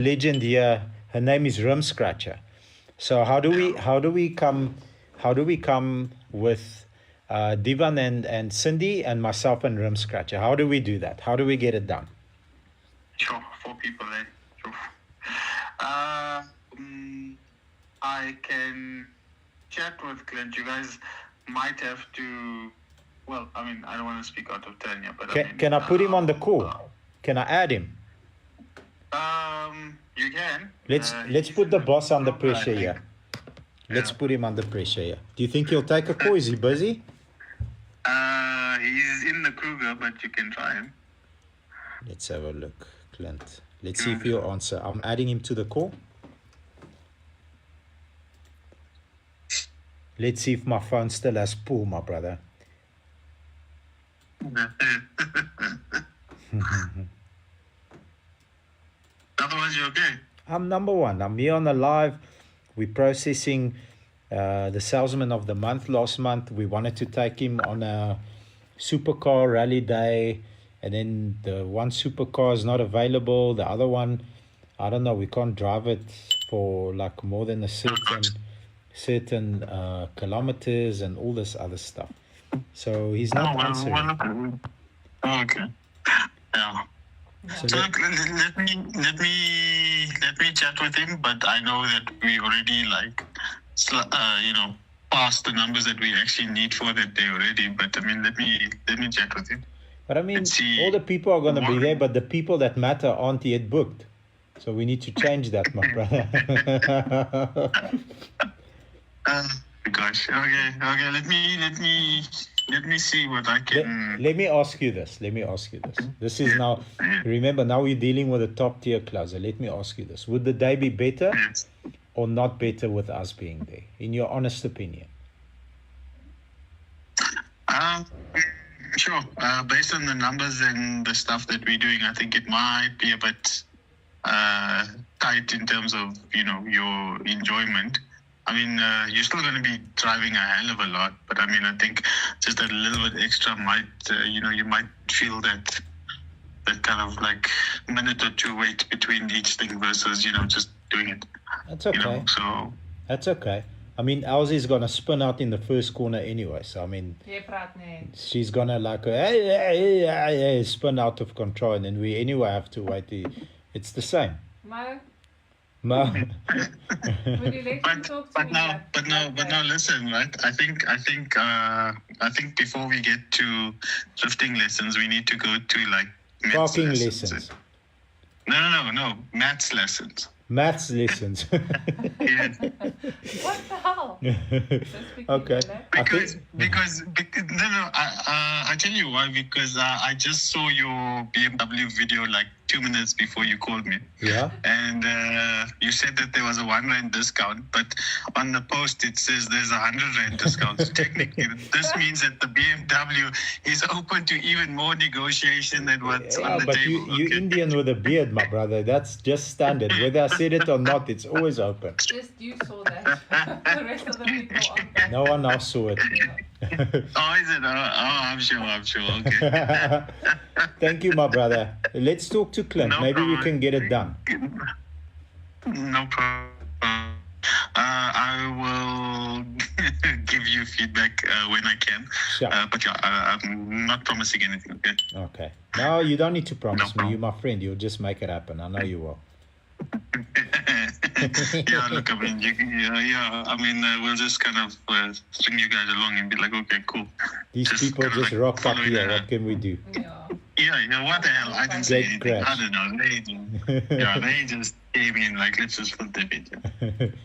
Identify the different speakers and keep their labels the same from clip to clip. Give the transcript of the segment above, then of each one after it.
Speaker 1: legend here. Her name is Rim Scratcher. So how do we come with Divan and Cindy and myself and Rim Scratcher? How do we do that? How do we get it done?
Speaker 2: Sure, 4 people, eh? Sure. I can chat with Clint. You guys might have to. Well, I mean, I don't want to speak out of turn here, but
Speaker 1: can I put him on the call? Can I add him?
Speaker 2: You can.
Speaker 1: Let's put the boss under pressure here. Let's put him under pressure here. Do you think he'll take a call? Is he busy?
Speaker 2: He's in the Kruger, but you can try him.
Speaker 1: Let's have a look, Clint. Let's see if he'll answer. I'm adding him to the call. Let's see if my phone still has pull, my brother.
Speaker 2: Otherwise, you're okay.
Speaker 1: I'm number one. I'm here on the live. We're processing the salesman of the month last month. We wanted to take him on a supercar rally day, and then the one supercar is not available. The other one, I don't know, we can't drive it for like more than a certain kilometers and all this other stuff. So he's not answering.
Speaker 2: Okay. Yeah. So let me chat with him, but I know that we already passed the numbers that we actually need for that day already. But I mean, let me chat with him.
Speaker 1: But I mean, all the people are going to be there, but the people that matter aren't yet booked. So we need to change that, my brother.
Speaker 2: Gosh. Okay. Let me see what I can.
Speaker 1: Let me ask you this. This is now, remember, now we're dealing with a top tier club. Let me ask you this. Would the day be better or not better with us being there, in your honest opinion?
Speaker 2: Sure. Based on the numbers and the stuff that we're doing, I think it might be a bit tight in terms of, your enjoyment. I mean, you're still going to be driving a hell of a lot, but I mean, I think just a little bit extra might, you might feel that kind of like minute or two wait between each thing versus, just doing it.
Speaker 1: That's okay. That's okay. I mean, Elsie's going to spin out in the first corner anyway. So, I mean, she's going to spin out of control. And then we anyway have to wait. It's the same.
Speaker 3: Would you like to talk to me?
Speaker 2: But now, listen, right? I think before we get to drifting lessons, we need to go to like
Speaker 1: parking lessons.
Speaker 2: No, maths lessons.
Speaker 1: Maths lessons.
Speaker 2: Yeah.
Speaker 3: What the hell?
Speaker 1: Okay.
Speaker 2: Because I tell you why. Because I just saw your BMW video like 2 minutes before you called me.
Speaker 1: Yeah.
Speaker 2: And you said that there was a R1 discount, but on the post it says there's a R100 discount. So technically, this means that the BMW is open to even more negotiation than what's on the
Speaker 1: but
Speaker 2: table.
Speaker 1: you
Speaker 2: Okay.
Speaker 1: Indian with a beard, my brother. That's just standard. Whether I said it or not, it's always open.
Speaker 3: Just you saw that. The rest of the people aren't.
Speaker 1: No one else saw it.
Speaker 2: Oh, is it? I'm sure. Okay.
Speaker 1: Thank you, my brother. Let's talk to Clint.
Speaker 2: No
Speaker 1: Maybe we
Speaker 2: problem.
Speaker 1: can get it done.
Speaker 2: No problem. I will give you feedback when I can.
Speaker 1: Sure.
Speaker 2: But yeah, I'm not promising anything. Okay.
Speaker 1: Okay. No, you don't need to promise me.
Speaker 2: problem.
Speaker 1: You're my friend. You'll just make it happen. I know you will.
Speaker 2: Yeah, look, I mean, we'll just kind of string you guys along and be like, okay, cool.
Speaker 1: These
Speaker 2: Just
Speaker 1: people
Speaker 2: kinda
Speaker 1: just
Speaker 2: like
Speaker 1: rocked up
Speaker 2: following
Speaker 1: here.
Speaker 2: that.
Speaker 1: What can we do?
Speaker 3: Yeah.
Speaker 2: Yeah, what the hell? I didn't say
Speaker 1: Great
Speaker 2: anything.
Speaker 1: crash.
Speaker 2: I don't know. They just came in like, let's just flip the bit.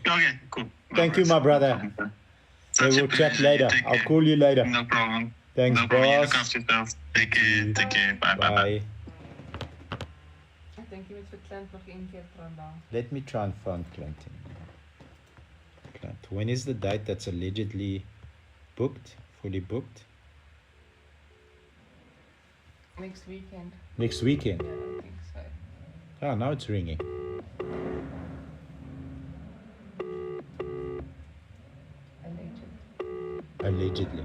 Speaker 2: Okay, cool. No
Speaker 1: Thank you,
Speaker 2: worries.
Speaker 1: my brother. Hey,
Speaker 2: Such a
Speaker 1: we'll chat
Speaker 2: pleasure.
Speaker 1: later.
Speaker 2: Take
Speaker 1: I'll
Speaker 2: care.
Speaker 1: call you later.
Speaker 2: No problem.
Speaker 1: Thanks,
Speaker 2: no problem. You
Speaker 1: boss.
Speaker 2: look after yourself. Take care. Bye.
Speaker 1: Bye.
Speaker 3: Ik denk je moet voor Clint nog één keer terugbellen.
Speaker 1: Let me try and phone Clint. Clint, when is the date that's allegedly booked, fully booked?
Speaker 3: Next weekend.
Speaker 1: Next weekend.
Speaker 3: Yeah, I think so.
Speaker 1: Oh, now it's ringing. Allegedly.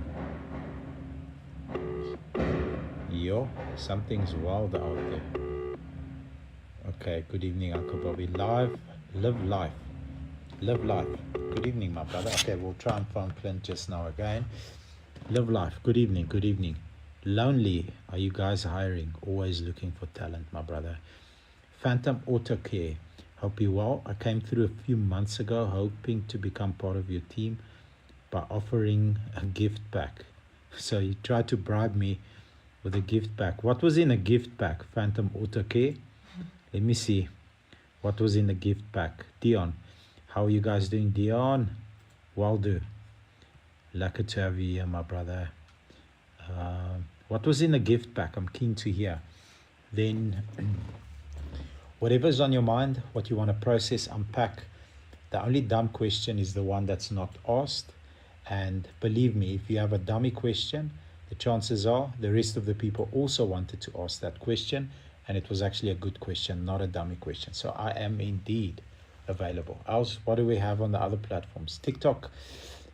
Speaker 1: Yo, something's wild out there. Okay, good evening, Uncle Bobby. Live, live life. Live life. Good evening, my brother. Okay, we'll try and phone Clint just now again. Live life. Good evening, good evening. Lonely, are you guys hiring? Always looking for talent, my brother. Phantom Auto Care, hope you well. I came through a few months ago hoping to become part of your team by offering a gift pack. So you tried to bribe me with a gift pack. What was in a gift pack, Phantom Auto Care? Let me see. What was in the gift pack? Dion, how are you guys doing? Dion, well do. Lucky to have you here, my brother. What was in the gift pack? I'm keen to hear. Then, whatever's on your mind, what you want to process, unpack. The only dumb question is the one that's not asked. And believe me, if you have a dummy question, the chances are the rest of the people also wanted to ask that question. And it was actually a good question, not a dummy question. So I am indeed available. Else, what do we have on the other platforms? TikTok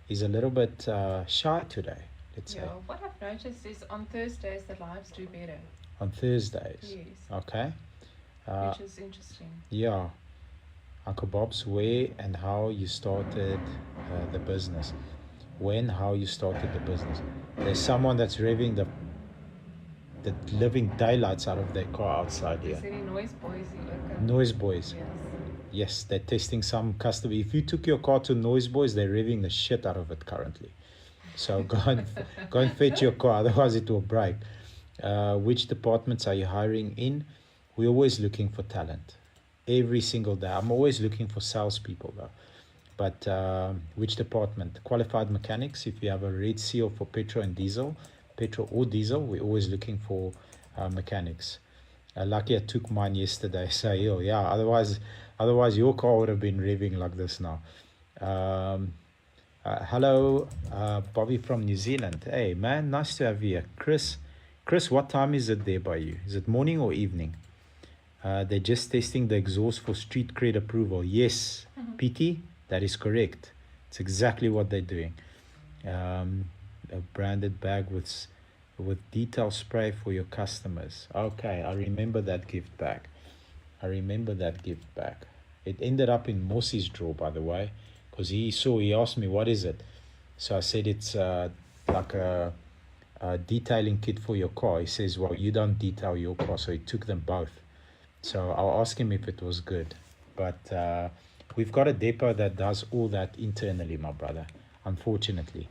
Speaker 1: is a little bit shy today, let's say.
Speaker 3: What I've noticed is on Thursdays the lives do better.
Speaker 1: On Thursdays?
Speaker 3: Yes.
Speaker 1: Okay.
Speaker 3: Which is interesting.
Speaker 1: Yeah. Uncle Bob's, where and how you started the business. When, how you started the business. There's someone that's revving the living daylights out of their car outside here.
Speaker 3: Is there any noise boys you look at?
Speaker 1: Noise boys.
Speaker 3: Yes.
Speaker 1: Yes, they're testing some customer. If you took your car to Noise Boys, they're revving the shit out of it currently. So go and fetch your car, otherwise it will break. Which departments are you hiring in? We're always looking for talent. Every single day. I'm always looking for salespeople though. But which department? Qualified mechanics. If you have a red seal for petrol or diesel, we're always looking for mechanics. Lucky I took mine yesterday, so yeah. Otherwise your car would have been revving like this now. Hello, Bobby from New Zealand. Hey man, nice to have you here. Chris, what time is it there by you? Is it morning or evening? They're just testing the exhaust for street cred approval. Yes, PT, that is correct. It's exactly what they're doing. A branded bag with detail spray for your customers. Okay, I remember that gift bag. It ended up in Mossy's drawer, by the way, because he asked me, what is it? So I said, it's like a detailing kit for your car. He says, well, you don't detail your car. So he took them both. So I'll ask him if it was good. But we've got a depot that does all that internally, my brother, unfortunately.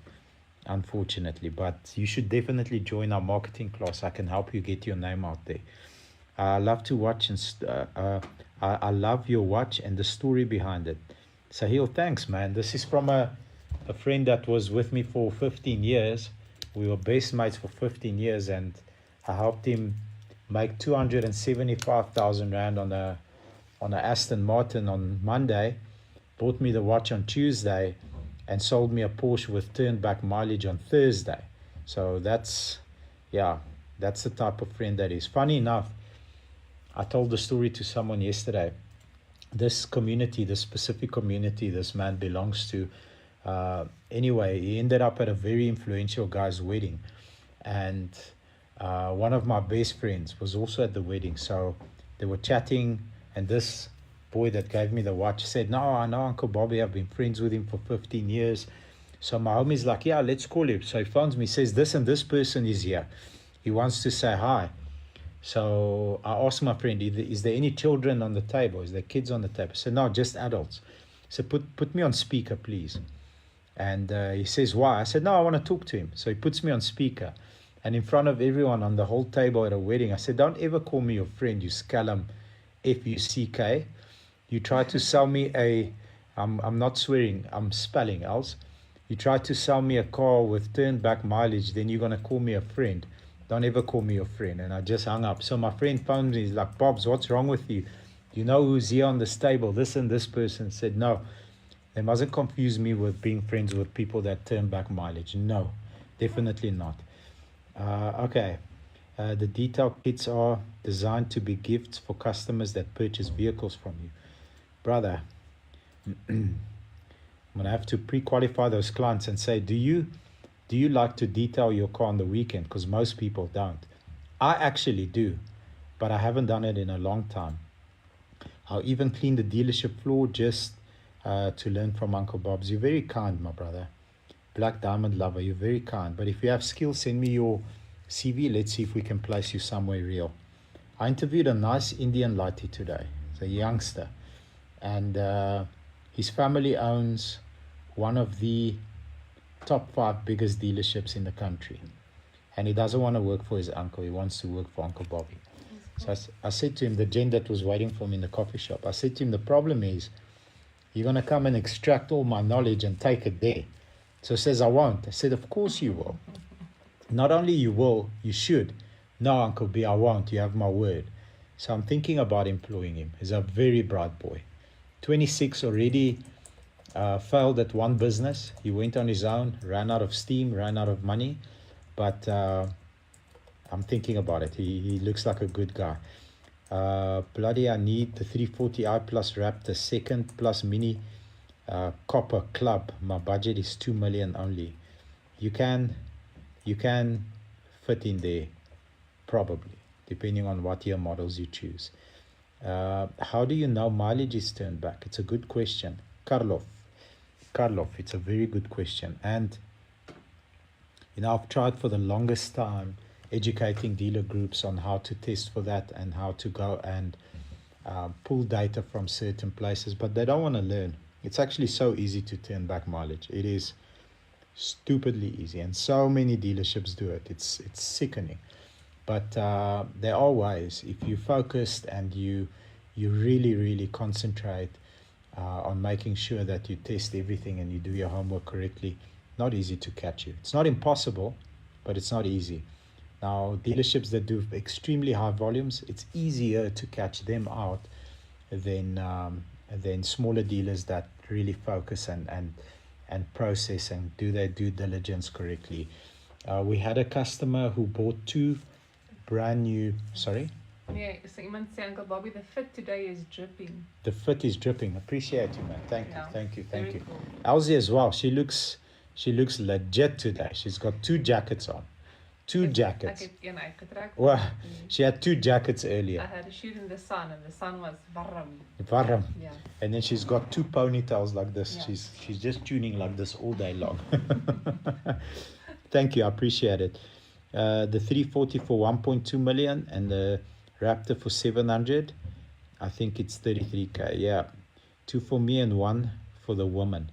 Speaker 1: But you should definitely join our marketing class. I can help you get your name out there. I love to watch and I love your watch and the story behind it. Sahil, thanks, man. This is from a friend that was with me for 15 years. We were best mates for 15 years, and I helped him make 275,000 Rand on a Aston Martin on Monday, bought me the watch on Tuesday, and sold me a Porsche with turned back mileage on Thursday. So that's the type of friend that is. Funny enough, I told the story to someone yesterday. This community, this specific community this man belongs to, anyway, he ended up at a very influential guy's wedding. And one of my best friends was also at the wedding. So they were chatting, and this boy that gave me the watch said, no, I know Uncle Bobby, I've been friends with him for 15 years. So my homie's like, yeah, let's call him. So he phones me, says, this and this person is here. He wants to say hi. So I asked my friend, is there any children on the table? Is there kids on the table? I said, no, just adults. So put me on speaker, please. And he says, why? I said, no, I want to talk to him. So he puts me on speaker. And in front of everyone on the whole table at a wedding, I said, don't ever call me your friend, you scallum, F-U-C-K. You try to sell me I'm not swearing, I'm spelling else. You try to sell me a car with turned back mileage, then you're going to call me a friend. Don't ever call me your friend. And I just hung up. So my friend phoned me. He's like, Bobs, what's wrong with you? You know who's here on this table? This and this person. Said, no. They mustn't confuse me with being friends with people that turn back mileage. No, definitely not. Okay. The detail kits are designed to be gifts for customers that purchase vehicles from you. Brother, I'm going to have to pre-qualify those clients and say, do you like to detail your car on the weekend? Because most people don't. I actually do, but I haven't done it in a long time. I'll even clean the dealership floor just to learn from Uncle Bob's. You're very kind, my brother. Black Diamond Lover, you're very kind. But if you have skills, send me your CV. Let's see if we can place you somewhere real. I interviewed a nice Indian lighty today. It's a youngster. And his family owns one of the top 5 biggest dealerships in the country. And he doesn't want to work for his uncle. He wants to work for Uncle Bobby. So I said to him, the gent that was waiting for me in the coffee shop, I said to him, the problem is you're going to come and extract all my knowledge and take it there. So he says, I won't. I said, of course you will. Not only you will, you should. No, Uncle B, I won't. You have my word. So I'm thinking about employing him. He's a very bright boy. 26 already, failed at one business. He went on his own, ran out of steam, ran out of money. But I'm thinking about it. He looks like a good guy. Bloody, I need the 340i plus Raptor second plus mini copper club. My budget is 2 million only. You can fit in there, probably, depending on what year models you choose. How do you know mileage is turned back? It's a good question. Karlov, it's a very good question. And I've tried for the longest time educating dealer groups on how to test for that and how to go and pull data from certain places, but they don't want to learn. It's actually so easy to turn back mileage. It is stupidly easy, and so many dealerships do it. It's sickening. But there are ways. If you're focused and you really concentrate on making sure that you test everything and you do your homework correctly, not easy to catch you. It's not impossible, but it's not easy. Now, dealerships that do extremely high volumes, it's easier to catch them out than smaller dealers that really focus and process and do their due diligence correctly. We had a customer who bought 2 brand new, sorry?
Speaker 3: Yeah, so iemand sê, Uncle Bobby, the fit today is dripping.
Speaker 1: The fit is dripping. Appreciate you, man. Thank you.
Speaker 3: Very cool.
Speaker 1: Elsie as well. She looks legit today. She's got 2 jackets on. 2 jackets.
Speaker 3: Ek het een uitgetrek.
Speaker 1: Well, she had 2 jackets earlier.
Speaker 3: I had a shoot in the sun and the sun was warm.
Speaker 1: Warm.
Speaker 3: Yeah.
Speaker 1: And then she's got 2 ponytails like this.
Speaker 3: Yeah.
Speaker 1: She's just tuning like this all day long. Thank you, I appreciate it. The 340 for 1.2 million and the Raptor for 700. I think it's 33k. Yeah, 2 for me and 1 for the woman.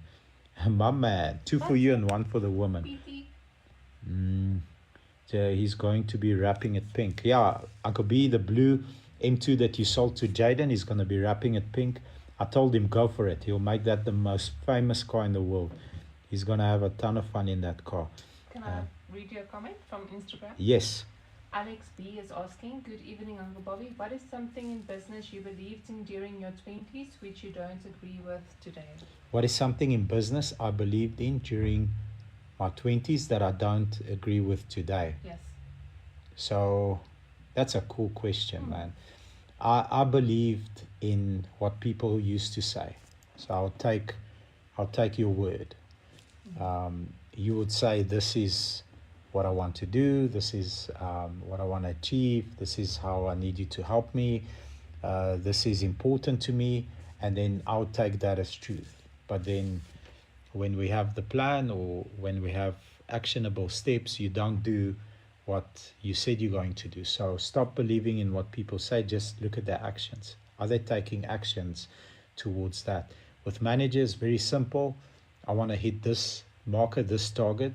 Speaker 1: My man, 2 for you and 1 for the woman. So he's going to be wrapping it pink. Yeah, Uncle B, the blue M2 that you sold to Jaden, he's going to be wrapping it pink. I told him go for it. He'll make that the most famous car in the world. He's going to have a ton of fun in that car.
Speaker 3: Can I read your comment from Instagram?
Speaker 1: Yes.
Speaker 3: Alex B is asking, good evening, Uncle Bobby. What is something in business you believed in during your 20s which you don't agree with today?
Speaker 1: What is something in business I believed in during my 20s that I don't agree with today?
Speaker 3: Yes.
Speaker 1: So that's a cool question, man. I believed in what people used to say. So I'll take your word. You would say, this is what I want to do, this is what I want to achieve, this is how I need you to help me, this is important to me, and then I'll take that as truth. But then when we have the plan or when we have actionable steps, you don't do what you said you're going to do. So stop believing in what people say, just look at their actions. Are they taking actions towards that? With managers, very simple. I want to hit this marker, this target,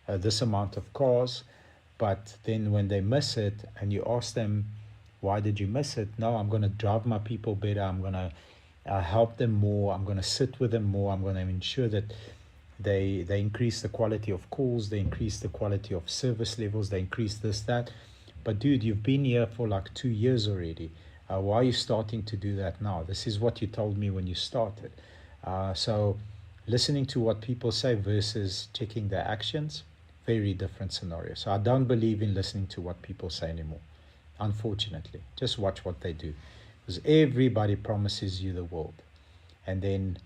Speaker 1: this amount of cars, but then when they miss it and you ask them, why did you miss it? No, I'm going to drive my people better. I'm going to help them more. I'm going to sit with them more. I'm going to ensure that they increase the quality of calls, they increase the quality of service levels, they increase this, that. But dude, you've been here for like 2 years already. Why are you starting to do that now? This is what you told me when you started. So listening to what people say versus checking their actions, very different scenario. So I don't believe in listening to what people say anymore, unfortunately. Just watch what they do, because everybody promises you the world. And then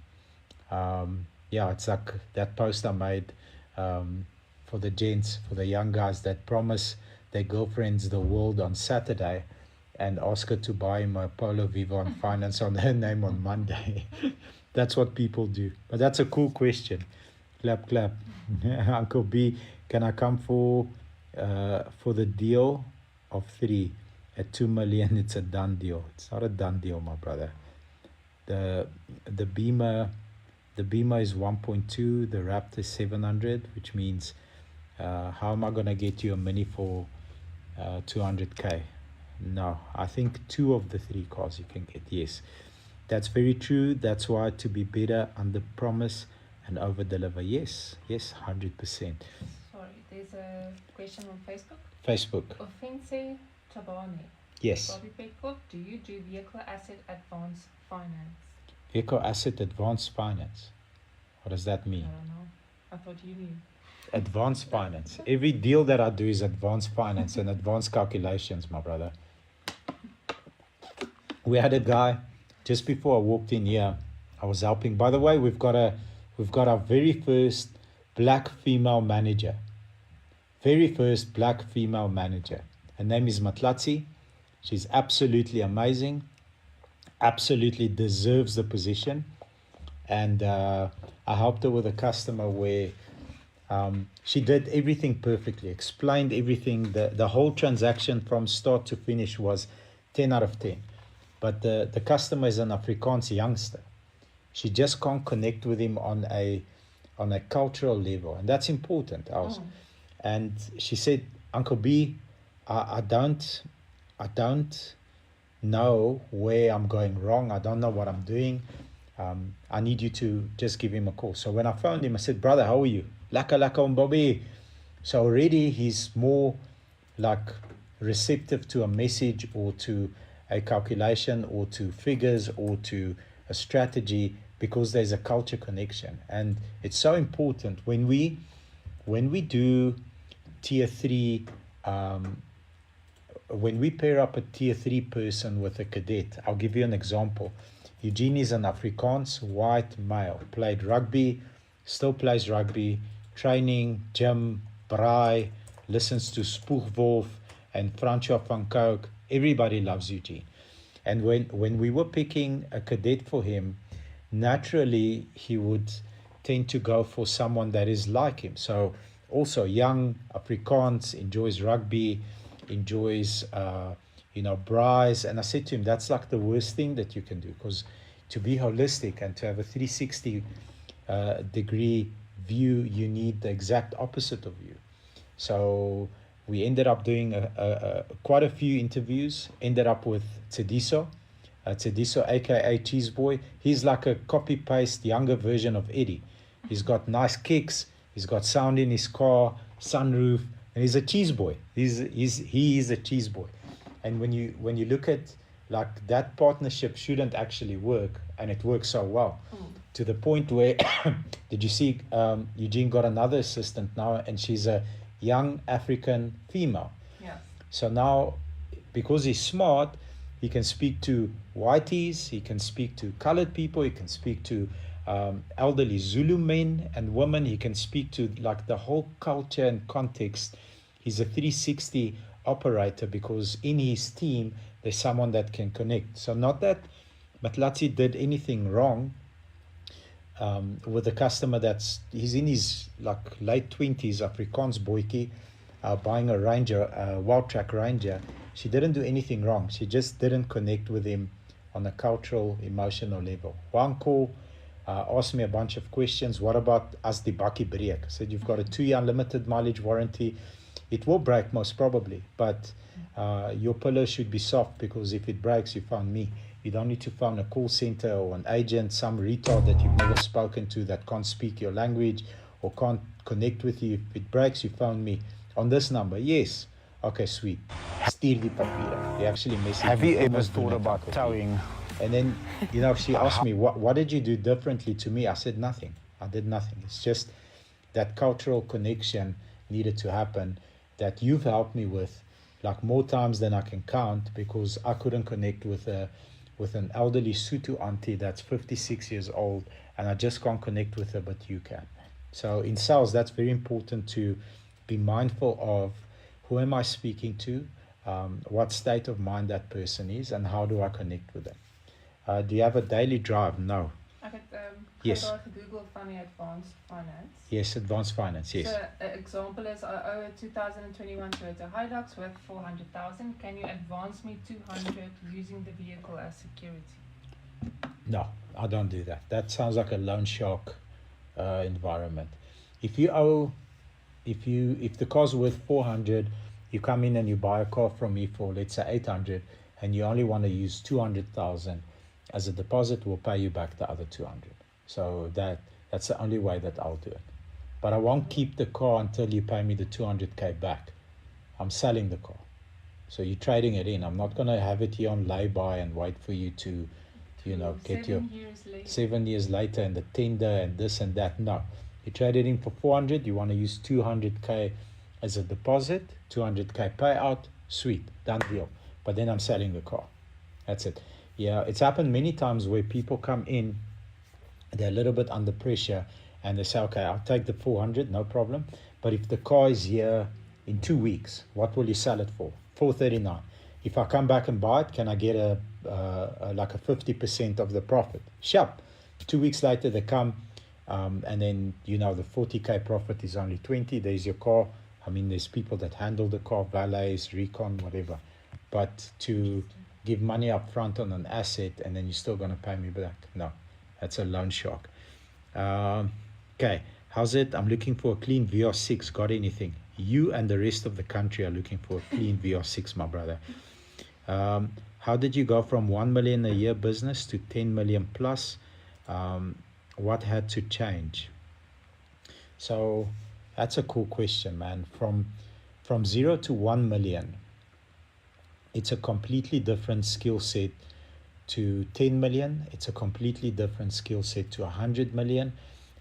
Speaker 1: yeah, it's like that post I made for the gents, for the young guys that promise their girlfriends the world on Saturday, and ask her to buy him a Polo Vivo on finance on her name on Monday. That's what people do. But that's a cool question. Clap, clap. Uncle B, can I come for the deal of 3 at 2 million? It's a done deal. It's not a done deal, my brother. The Beamer is 1.2. The Raptor is 700, which means how am I gonna get you a Mini for 200k? No, I think 2 of the 3 cars you can get. Yes, that's very true. That's why to be better, under promise and over deliver. Yes, 100%.
Speaker 3: Sorry, there's a question on Facebook.
Speaker 1: Facebook.
Speaker 3: Offense Tabane.
Speaker 1: Yes.
Speaker 3: Bobby Petcock, do you do vehicle asset advance finance?
Speaker 1: Vehicle asset advanced finance. What does that
Speaker 3: I
Speaker 1: mean?
Speaker 3: don't know. I thought you knew.
Speaker 1: Advanced finance. Every deal that I do is advanced finance and advanced calculations, my brother. We had a guy just before I walked in here. I was helping. By the way, we've got our very first black female manager. Very first black female manager. Her name is Matlatsi. She's absolutely amazing. Absolutely deserves the position. And I helped her with a customer where she did everything perfectly, explained everything. The whole transaction from start to finish was 10 out of 10. But the customer is an Afrikaans youngster. She just can't connect with him on a cultural level, and that's important. And she said, Uncle B, I don't know where I'm going wrong. I don't know what I'm doing. I need you to just give him a call. So when I found him, I said, brother, how are you? Laka Bobby. So already he's more like receptive to a message or to a calculation or to figures or to a strategy, because there's a culture connection. And it's so important when we do tier 3, when we pair up a tier 3 person with a cadet. I'll give you an example. Eugene is an Afrikaans white male, played rugby, still plays rugby, training, gym, braai, listens to Spoegwolf and Francois van Coke. Everybody loves Eugene. And when we were picking a cadet for him, naturally he would tend to go for someone that is like him. So also young, Afrikaans, enjoys rugby, enjoys braais. And I said to him, that's like the worst thing that you can do, because to be holistic and to have a 360 degree view, you need the exact opposite of you. So we ended up doing quite a few interviews, ended up with Tsediso, aka Cheese Boy. He's like a copy-paste younger version of Eddie. He's got nice kicks, he's got sound in his car, sunroof, and he's a cheese boy. He is a cheese boy. And when you look at like that partnership shouldn't actually work, and it works so well. To the point where did you see Eugene got another assistant now, and she's a young African female.
Speaker 3: Yeah.
Speaker 1: So now, because he's smart, he can speak to whiteys, he can speak to colored people, he can speak to elderly Zulu men and women, he can speak to like the whole culture and context. He's a 360 operator because in his team there's someone that can connect. So not that Matlatsi did anything wrong with the customer he's in his like late 20s, Afrikaans boykie, buying a Ranger, Wild Track Ranger. She didn't do anything wrong. She just didn't connect with him on a cultural, emotional level. One call asked me a bunch of questions. What about as the bakkie break? I said, you've got a 2-year unlimited mileage warranty. It will break most probably, but your pillow should be soft, because if it breaks, you found me. You don't need to phone a call center or an agent, some retard that you've never spoken to that can't speak your language or can't connect with you. If it breaks, you phone me on this number. Yes. Okay, sweet. Stuur die papiere. He actually messaged
Speaker 4: Have
Speaker 1: me
Speaker 4: you ever
Speaker 1: almost
Speaker 4: thought
Speaker 1: within a
Speaker 4: about
Speaker 1: cup of tea.
Speaker 4: towing?
Speaker 1: And then, she asked me, what did you do differently to me? I said, nothing. I did nothing. It's just that cultural connection needed to happen that you've helped me with, like more times than I can count, because I couldn't connect with an elderly Sutu auntie that's 56 years old, and I just can't connect with her, but you can. So in sales, that's very important to be mindful of who am I speaking to, what state of mind that person is, and how do I connect with them. Do you have a daily drive? No.
Speaker 3: Okay,
Speaker 1: Yes.
Speaker 3: so Google for me advanced finance.
Speaker 1: Yes, advanced finance, yes.
Speaker 3: So an example is I owe a 2021 Toyota Hilux worth 400,000. Can you advance me 200 using the vehicle as security?
Speaker 1: No, I don't do that. That sounds like a loan shark environment. If the car's worth 400, you come in and you buy a car from me for, let's say, 800, and you only want to use 200,000 as a deposit, we'll pay you back the other 200. So that's the only way that I'll do it. But I won't keep the car until you pay me the 200K back. I'm selling the car. So you're trading it in. I'm not going to have it here on lay-by and wait for you to get your
Speaker 3: 7 years later.
Speaker 1: 7 years later and the tender and this and that. No, you trade it in for 400. You want to use 200K as a deposit, 200K payout. Sweet, done deal. But then I'm selling the car. That's it. Yeah, it's happened many times where people come in, they're a little bit under pressure, and they say, okay, I'll take the 400, no problem. But if the car is here in 2 weeks, what will you sell it for? 439. If I come back and buy it, can I get like a 50% of the profit? Sharp. 2 weeks later, they come, and then, the 40K profit is only 20. There's your car. I mean, there's people that handle the car, valets, recon, whatever. But to give money up front on an asset and then you're still going to pay me back, no, that's a loan shark. Okay, how's it? I'm looking for a clean VR6. Got anything? You and the rest of the country are looking for a clean VR6, my brother. How did you go from 1 million a year business to 10 million plus? What had to change? So that's a cool question, man. From 0 to 1 million, it's a completely different skill set. To 10 million, it's a completely different skill set. To 100 million,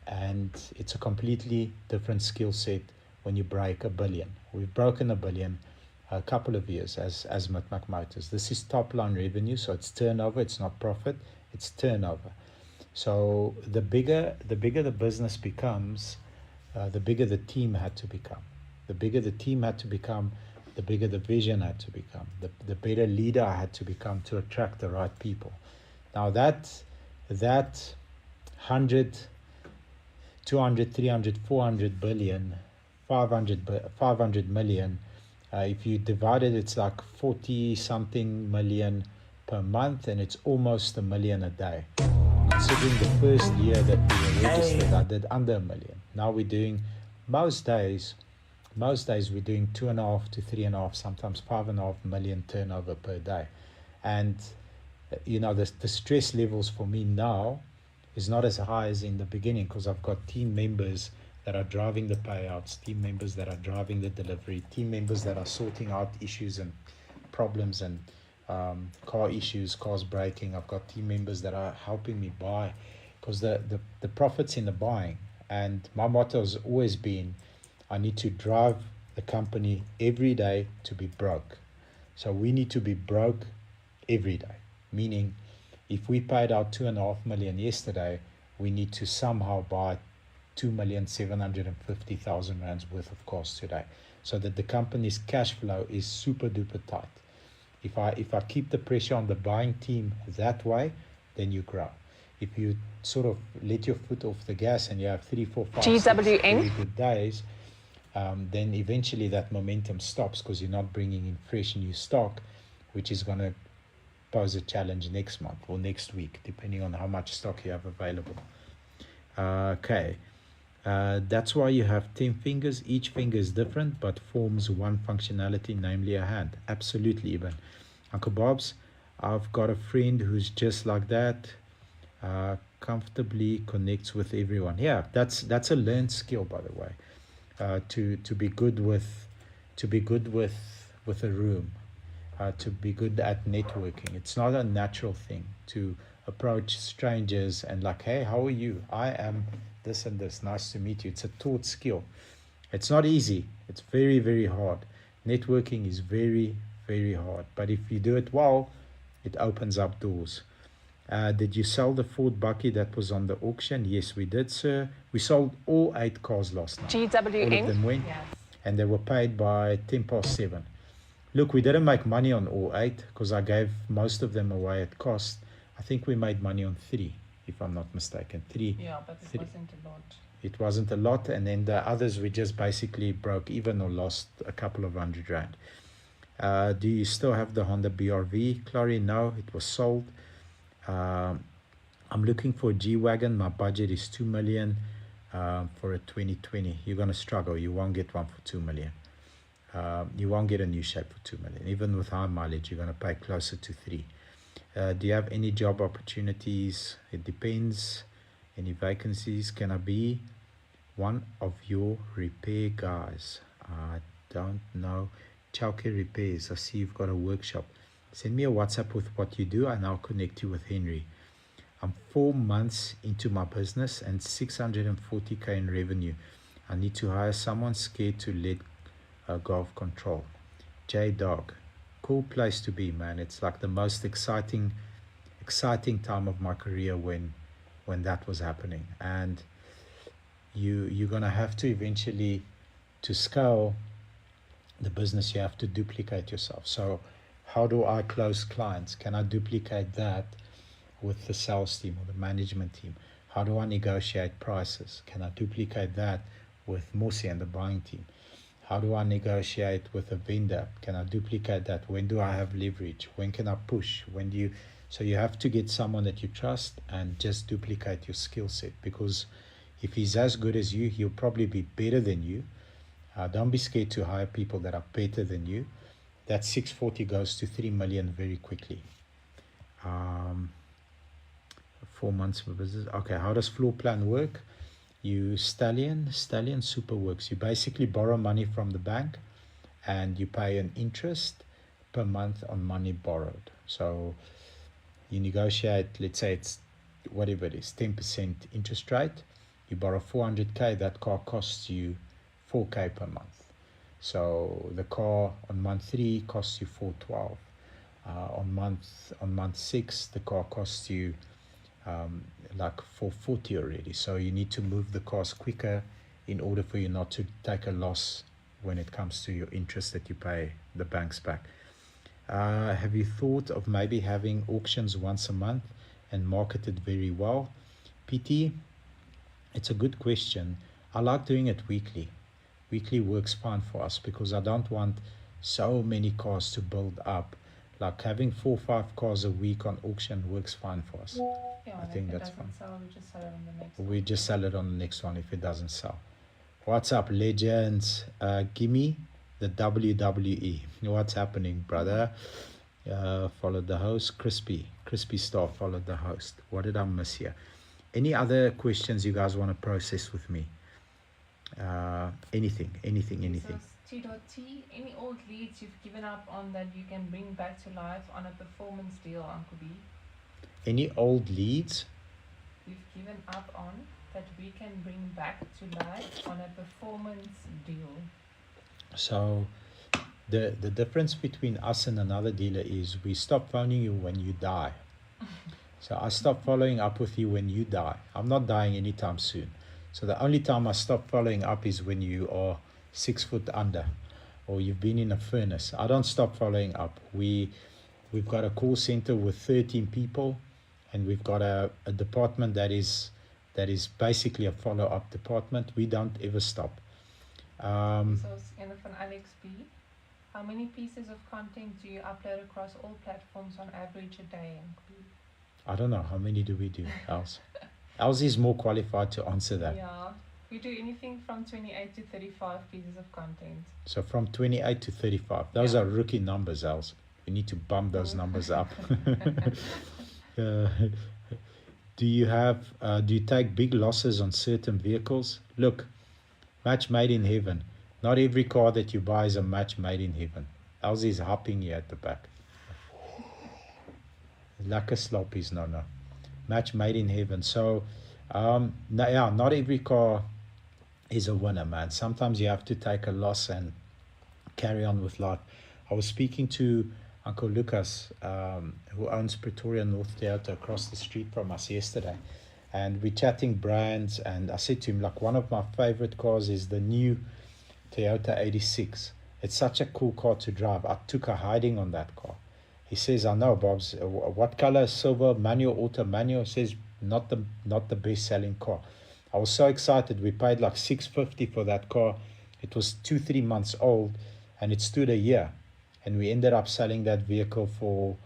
Speaker 1: and it's a completely different skill set when you break a billion. We've broken a billion a couple of years as Mithmaq Motors. This is top line revenue, so it's turnover. It's not profit, it's turnover. So the bigger the business becomes, the bigger the team had to become. The bigger the team had to become, the bigger the vision had to become, the better leader I had to become to attract the right people. Now that 100, 200, 300, 400 billion, 500 million, if you divide it, it's like 40 something million per month, and it's almost $1 million a day. Considering the first year that we were registered, I did under $1 million. Now we're doing, most days we're doing 2.5 to 3.5, sometimes 5.5 million turnover per day. And the stress levels for me now is not as high as in the beginning, because I've got team members that are driving the payouts, team members that are driving the delivery, team members that are sorting out issues and problems and car issues, cars breaking. I've got team members that are helping me buy, because the profit's in the buying. And my motto has always been, I need to drive the company every day to be broke. So we need to be broke every day. Meaning, if we paid out 2.5 million yesterday, we need to somehow buy 2,750,000 rands worth of cars today, so that the company's cash flow is super duper tight. If I keep the pressure on the buying team that way, then you grow. If you sort of let your foot off the gas and you have 3, 4, 5, 6 really good days, then eventually that momentum stops, because you're not bringing in fresh new stock, which is going to pose a challenge next month or next week, depending on how much stock you have available. Okay. That's why you have 10 fingers. Each finger is different, but forms one functionality, namely a hand. Absolutely, Eben. Uncle Bob's, I've got a friend who's just like that. Comfortably connects with everyone. Yeah, that's a learned skill, by the way. To be good with a room, to be good at networking. It's not a natural thing to approach strangers and like, hey, how are you? I am this and this. Nice to meet you. It's a taught skill. It's not easy. It's very, very hard. Networking is very, very hard. But if you do it well, it opens up doors. Did you sell the Ford Bucky that was on the auction? Yes, we did, sir. We sold all 8 cars last night.
Speaker 4: GWN.
Speaker 1: All of them went,
Speaker 3: Yes.
Speaker 1: and they were paid by 7:10. Look, we didn't make money on all 8 because I gave most of them away at cost. I think we made money on 3, if I'm not mistaken. 3.
Speaker 3: Yeah, but it
Speaker 1: Three.
Speaker 3: wasn't a lot.
Speaker 1: It wasn't a lot, and then the others we just basically broke even or lost a couple of $100. Do you still have the Honda BRV, Clary? No, it was sold. I'm looking for a G-Wagon. My budget is 2 million for a 2020. You're going to struggle. You won't get one for 2 million. You won't get a new shape for 2 million. Even with high mileage, you're going to pay closer to 3. Do you have any job opportunities? It depends. Any vacancies? Can I be one of your repair guys? I don't know. Childcare repairs. I see you've got a workshop. Send me a WhatsApp with what you do and I'll connect you with Henry. I'm 4 months into my business and 640k in revenue. I need to hire someone scared to let go of control. J Dog. Cool place to be, man. It's like the most exciting time of my career when that was happening. And you're gonna have to eventually, to scale the business, you have to duplicate yourself. So how do I close clients? Can I duplicate that with the sales team or the management team? How do I negotiate prices? Can I duplicate that with Musi and the buying team? How do I negotiate with a vendor? Can I duplicate that? When do I have leverage? When can I push? When do you... So you have to get someone that you trust and just duplicate your skill set, because if he's as good as you, he'll probably be better than you. Don't be scared to hire people that are better than you. That 640 goes to 3 million very quickly. 4 months for business. Okay, how does floor plan work? You Stallion Super works. You basically borrow money from the bank and you pay an interest per month on money borrowed. So you negotiate, let's say it's whatever it is, 10% interest rate. You borrow 400k, that car costs you 4k per month. So the car on month 3 costs you 412. On month 6, the car costs you like 440 already. So you need to move the cars quicker in order for you not to take a loss when it comes to your interest that you pay the banks back. Have you thought of maybe having auctions once a month and market it very well? PT, it's a good question. I like doing it weekly. Weekly works fine for us because I don't want so many cars to build up. Like having 4 or 5 cars a week on auction works fine for us.
Speaker 3: Yeah,
Speaker 1: I think that's fine.
Speaker 3: Sell, we just sell it on the next
Speaker 1: We
Speaker 3: one.
Speaker 1: just sell it on the next one if it doesn't sell. What's up, legends? Gimme the WWE. What's happening, brother? Followed the host. Crispy Star followed the host. What did I miss here? Any other questions you guys want to process with me? Anything.
Speaker 3: So, T.T, any old leads you've given up on that you can bring back to life on a performance deal, Uncle B?
Speaker 1: Any old leads?
Speaker 3: You've given up on that we can bring back to life on a performance deal.
Speaker 1: So the difference between us and another dealer is we stop phoning you when you die. So I stop following up with you when you die. I'm not dying anytime soon. So the only time I stop following up is when you are 6 foot under or you've been in a furnace. I don't stop following up. We've got a call center with 13 people and we've got a department that is basically a follow-up department. We don't ever stop.
Speaker 3: So, and from Alex B, how many pieces of content do you upload across all platforms on average a day?
Speaker 1: I don't know. How many do we do, Els? Els is more qualified to answer that.
Speaker 3: Yeah, we do anything from 28 to 35 pieces of content.
Speaker 1: So from 28 to 35. Those are rookie numbers, Els. We need to bump those numbers up. Do you take big losses on certain vehicles? Look, match made in heaven. Not every car that you buy is a match made in heaven. Els is hopping here at the back. Lekker sloppies, no. Match made in heaven. So, not every car is a winner, man. Sometimes you have to take a loss and carry on with life. I was speaking to Uncle Lucas, who owns Pretoria North Toyota across the street from us yesterday. And we're chatting brands, and I said to him, like, one of my favorite cars is the new Toyota 86. It's such a cool car to drive. I took a hiding on that car. He says, I know, Bob's, what color? Silver, manual, auto, manual. He says, not the best selling car. I was so excited. We paid like $650 for that car. It was 2-3 months old, and it stood a year. And we ended up selling that vehicle for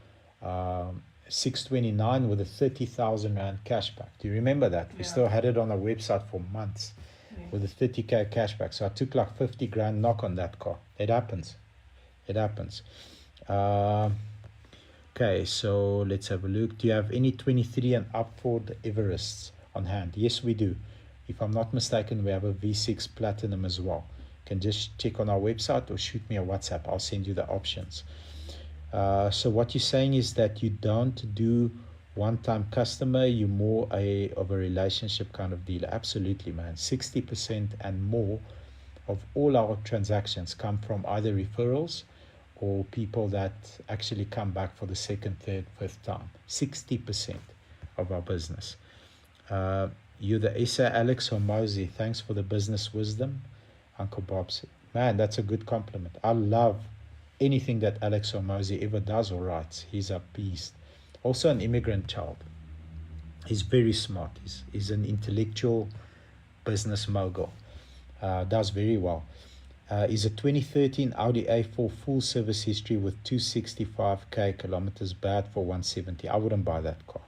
Speaker 1: $629 with a 30,000 rand cashback. Do you remember that? We
Speaker 3: Yeah.
Speaker 1: still had it on our website for months with a 30k cashback. So I took like 50 grand knock on that car. It happens. It happens. Okay, so let's have a look. Do you have any 23 and up Ford Everests on hand? Yes, we do. If I'm not mistaken, we have a V6 Platinum as well. You can just check on our website or shoot me a WhatsApp. I'll send you the options. So what you're saying is that you don't do one-time customer, you're more of a relationship kind of dealer. Absolutely, man. 60% and more of all our transactions come from either referrals or people that actually come back for the second, third, fifth time. 60% of our business. You're the SA Alex Hormozy. Thanks for the business wisdom, Uncle Bob's. Man, that's a good compliment. I love anything that Alex Hormozy ever does or writes. He's a beast. Also an immigrant child. He's very smart. He's an intellectual business mogul. Does very well. Is a 2013 Audi A4 full service history with 265k kilometers, bad for 170. I wouldn't buy that car.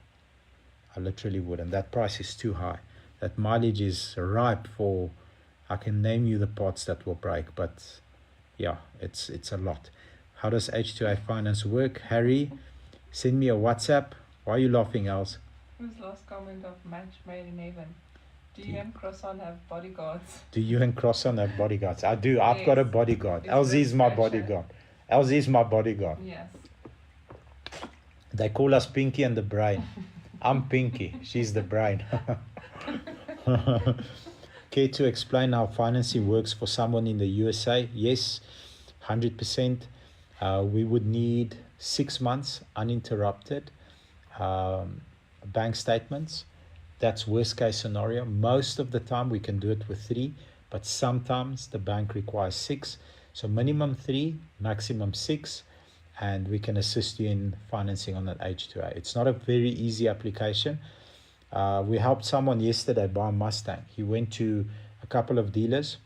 Speaker 1: I literally wouldn't. That price is too high. That mileage is ripe for, I can name you the parts that will break, but yeah, it's a lot. How does H2A finance work? Harry, send me a WhatsApp. Why are you laughing, Els?
Speaker 3: Whose last comment of match made in heaven? Do you and Croissant have bodyguards?
Speaker 1: Do you and Croissant have bodyguards? I do. I've got a
Speaker 3: Yes.
Speaker 1: bodyguard.
Speaker 3: It's
Speaker 1: Elsie is my
Speaker 3: Patricia.
Speaker 1: bodyguard. Elsie is my bodyguard.
Speaker 3: Yes.
Speaker 1: They call us Pinky and the Brain. I'm Pinky. She's the brain. Care to explain how financing works for someone in the USA? Yes, 100%. We would need 6 months uninterrupted bank statements. That's worst case scenario. Most of the time we can do it with 3, but sometimes the bank requires 6. So minimum 3, maximum 6, and we can assist you in financing on an H2A. It's not a very easy application. We helped someone yesterday buy a Mustang. He went to a couple of dealers,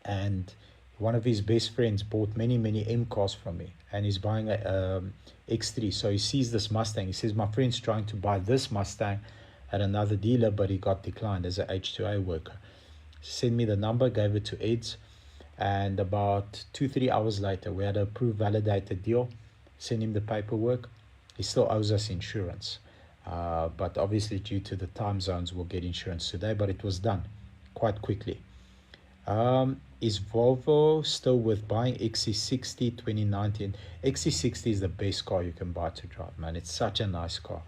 Speaker 1: and one of his best friends bought many M cars from me, and he's buying a X3. So he sees this Mustang. He says, my friend's trying to buy this Mustang at another dealer, but he got declined as a H2A worker. Send me the number, gave it to Eds, and about 2-3 hours later we had a approved validated deal. Send him the paperwork. He still owes us insurance, but obviously due to the time zones we'll get insurance today, but it was done quite quickly. Is Volvo still with buying XC60 2019? XC60 is the best car you can buy to drive, man. It's such a nice car.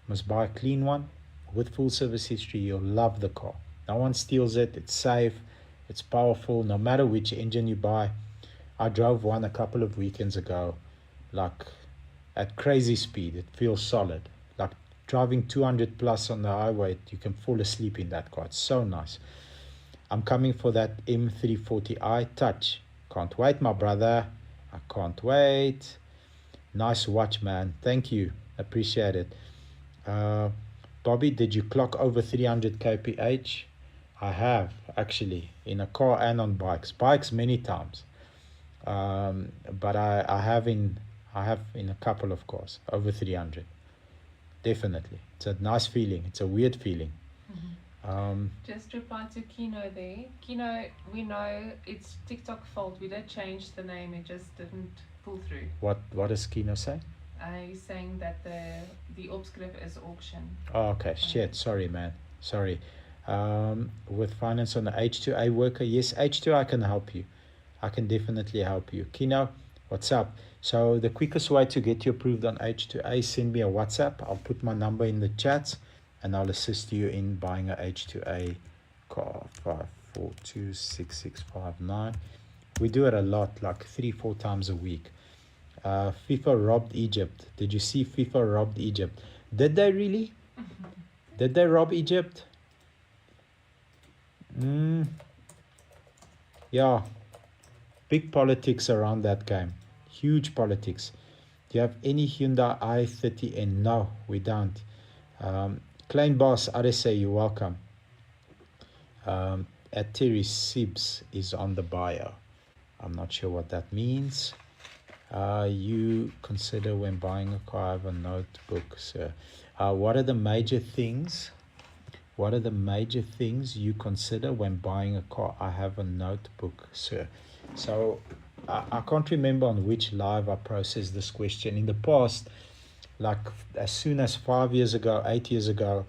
Speaker 1: Must buy a clean one with full service history. You'll love the car. No one steals it. It's safe. It's powerful. No matter which engine you buy. I drove one a couple of weekends ago, like at crazy speed. It feels solid. Like driving 200 plus on the highway, you can fall asleep in that car. It's so nice. I'm coming for that M340i Touch. Can't wait, my brother. I can't wait. Nice watch, man. Thank you. Appreciate it. Bobby, did you clock over 300 kph? I have, actually, in a car and on bikes. Bikes many times. But I have in a couple of cars over 300. Definitely. It's a nice feeling. It's a weird feeling.
Speaker 3: Just reply to Kino there. Kino, we know it's TikTok fault. We did change the name. It just didn't pull through.
Speaker 1: What does Kino say?
Speaker 3: He's saying that the opscript is auction.
Speaker 1: Oh, okay. Shit. Sorry, man. Sorry. With finance on the H2A worker, yes, H2A can help you. I can definitely help you. Kino, what's up? So the quickest way to get you approved on H2A, send me a WhatsApp. I'll put my number in the chats, and I'll assist you in buying a H2A car. 5426659. We do it a lot, like 3-4 times a week. FIFA robbed Egypt. Did you see FIFA robbed Egypt? Did they really? Did they rob Egypt? Yeah. big politics around that game. Huge politics. Do you have any Hyundai i30N? No, we don't. Klein Boss, RSA, you're welcome. At Terry Sibs is on the bio. I'm not sure what that means. You consider when buying a car, I have a notebook, sir. What are the major things? What are the major things you consider when buying a car? I have a notebook, sir. So I can't remember on which live I processed this question. In the past, like as soon as 5 years ago, 8 years ago,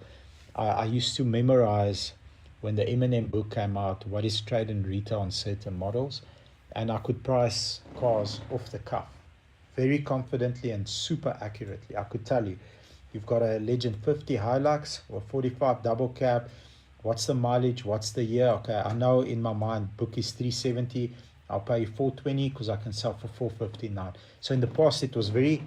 Speaker 1: I used to memorize when the M&M book came out, what is trade and retail on certain models. And I could price cars off the cuff very confidently and super accurately. I could tell you, you've got a Legend 50 Hilux or 45 double cab. What's the mileage? What's the year? Okay, I know in my mind, book is 370. I'll pay you 420 because I can sell for 459. So in the past, it was very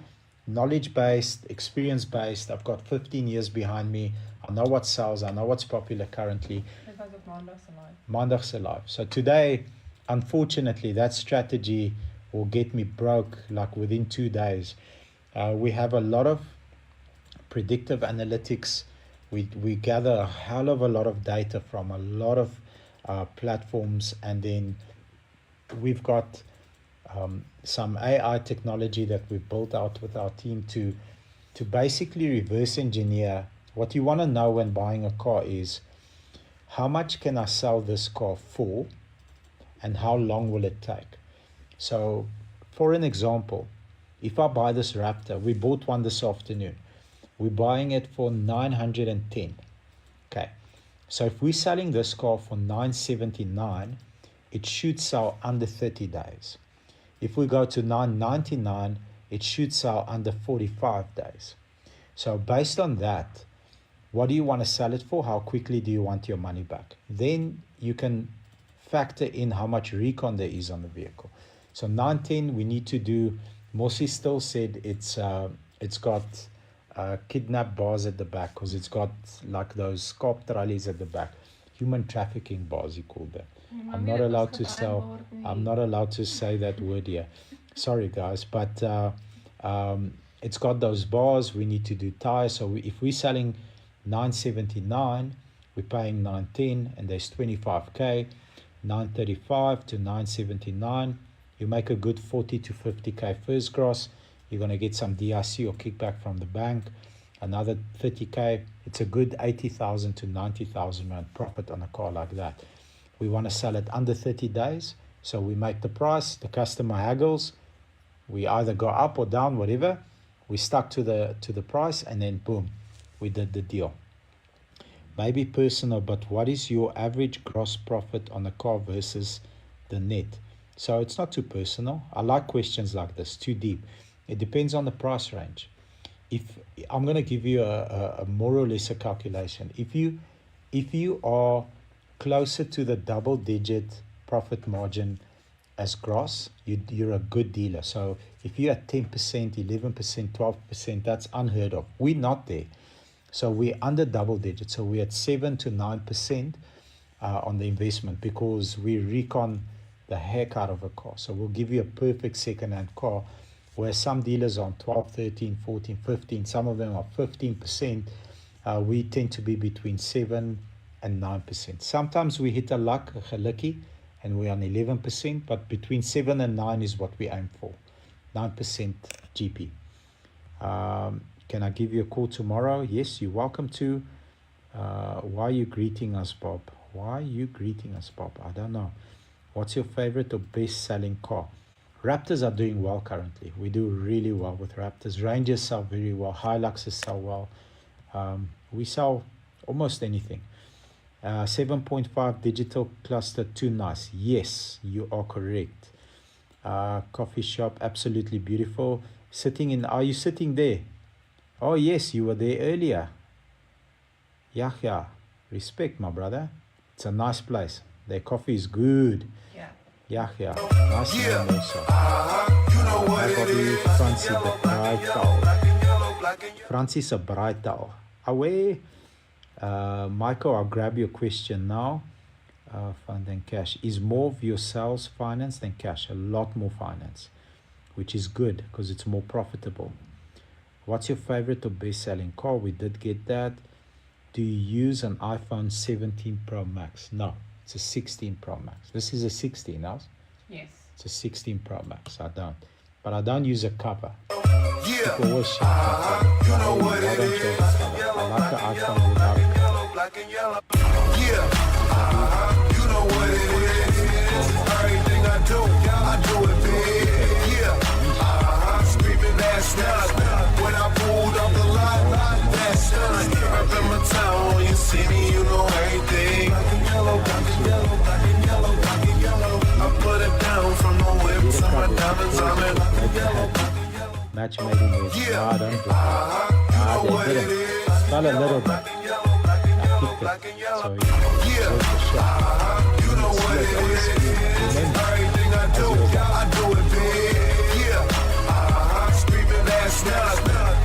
Speaker 1: knowledge-based, experience-based. I've got 15 years behind me. I know what sells. I know what's popular currently.
Speaker 3: Because of Maandags Alive.
Speaker 1: Maandags Alive. So today, unfortunately, that strategy will get me broke like within 2 days. We have a lot of predictive analytics. We gather a hell of a lot of data from a lot of platforms, and then we've got some AI technology that we've built out with our team to basically reverse engineer. What you want to know when buying a car is how much can I sell this car for and how long will it take. So for an example, if I buy this Raptor, we bought one this afternoon, we're buying it for 910. Okay, so if we're selling this car for 979, it should sell under 30 days. If we go to 999, it should sell under 45 days. So based on that, what do you want to sell it for? How quickly do you want your money back? Then you can factor in how much recon there is on the vehicle. So 910, we need to do, Mosi still said it's got kidnap bars at the back because it's got like those scarp trolleys at the back. Human trafficking bars, he called them. I'm not allowed to sell. I'm not allowed to say that word here. Sorry, guys, but it's got those bars. We need to do tires. So if we're selling 979, we're paying 910, and there's 25k. 935 to 979. You make a good 40 to 50k first gross. You're gonna get some DIC or kickback from the bank. Another 30k. It's a good 80,000 to 90,000 rand profit on a car like that. We want to sell it under 30 days. So we make the price, the customer haggles. We either go up or down, whatever. We stuck to the price, and then boom, we did the deal. Maybe personal, but what is your average gross profit on a car versus the net? So it's not too personal. I like questions like this, too deep. It depends on the price range. If I'm going to give you a more or less a calculation. If you are closer to the double-digit profit margin as gross, you're a good dealer. So if you're at 10%, 11%, 12%, that's unheard of. We're not there. So we're under double digits. So we're at 7 to 9% on the investment because we recon the heck out of a car. So we'll give you a perfect second-hand car, where some dealers are on 12, 13, 14, 15, some of them are 15%. We tend to be between 7 and 9%. Sometimes we hit a lucky, and we're on 11%, but between 7 and 9 is what we aim for, 9% GP. Can I give you a call tomorrow? Yes, you're welcome to. Why are you greeting us, Bob? Why are you greeting us, Bob? I don't know. What's your favorite or best-selling car? Raptors are doing well currently. We do really well with Raptors. Rangers sell very well. Hiluxes sell well. We sell almost anything. 7.5 digital cluster, too nice. Yes, you are correct. Coffee shop, absolutely beautiful. Are you sitting there? Oh, yes, you were there earlier. Yahya, respect, my brother. It's a nice place. Their coffee is good.
Speaker 3: Yeah.
Speaker 1: Yahya, nice name also. My body, Francie de Braaitaal. Francis de Braaitaal. Away. Michael, I'll grab your question now. fund than cash. Is more of your sales finance than cash? A lot more finance, which is good because it's more profitable. What's your favorite or best selling car? We did get that. Do you use an iPhone 17 Pro Max? No, it's a 16 Pro Max. This is a 16 now.
Speaker 3: Yes.
Speaker 1: It's a 16 Pro Max. I don't. But I don't use a cover.
Speaker 4: Yeah,
Speaker 1: People always shout
Speaker 4: you know what it is.
Speaker 1: I like the iPhone without it.
Speaker 4: Black and yellow. Yeah, you know what it is. Everything I do it big. Yeah, screaming that's done. When I pulled off the lot, that's done. Remember town when you see me, you know everything. Black and yellow, black and yellow, black and yellow, black and yellow. I put it down from the whip to my diamonds. I'm in black and yellow, black and yellow.
Speaker 1: Match made in this.
Speaker 4: Yeah.
Speaker 1: No, I don't do that. They didn't. Fell a little bit. I picked it. So it was the shot.
Speaker 4: You know what it is. Everything I do it big. Yeah, screaming that's done.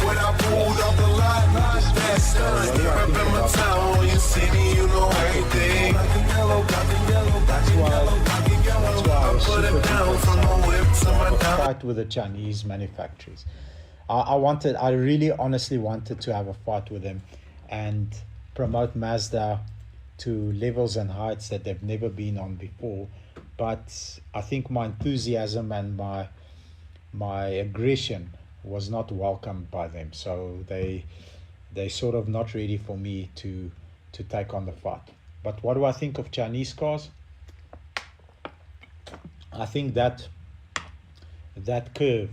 Speaker 4: When I pulled off the lot, that's done. Remember town when you see me, you know everything. Black and yellow, black and yellow, black and yellow, black and yellow.
Speaker 1: That's why I was
Speaker 4: Put
Speaker 1: super
Speaker 4: it down
Speaker 1: duper
Speaker 4: from the whip to my diamond.
Speaker 1: fight with the Chinese manufacturers. I really honestly wanted to have a fight with them and promote Mazda to levels and heights that they've never been on before. But I think my enthusiasm and my aggression was not welcomed by them. So they sort of not ready for me to take on the fight. But what do I think of Chinese cars? I think that curve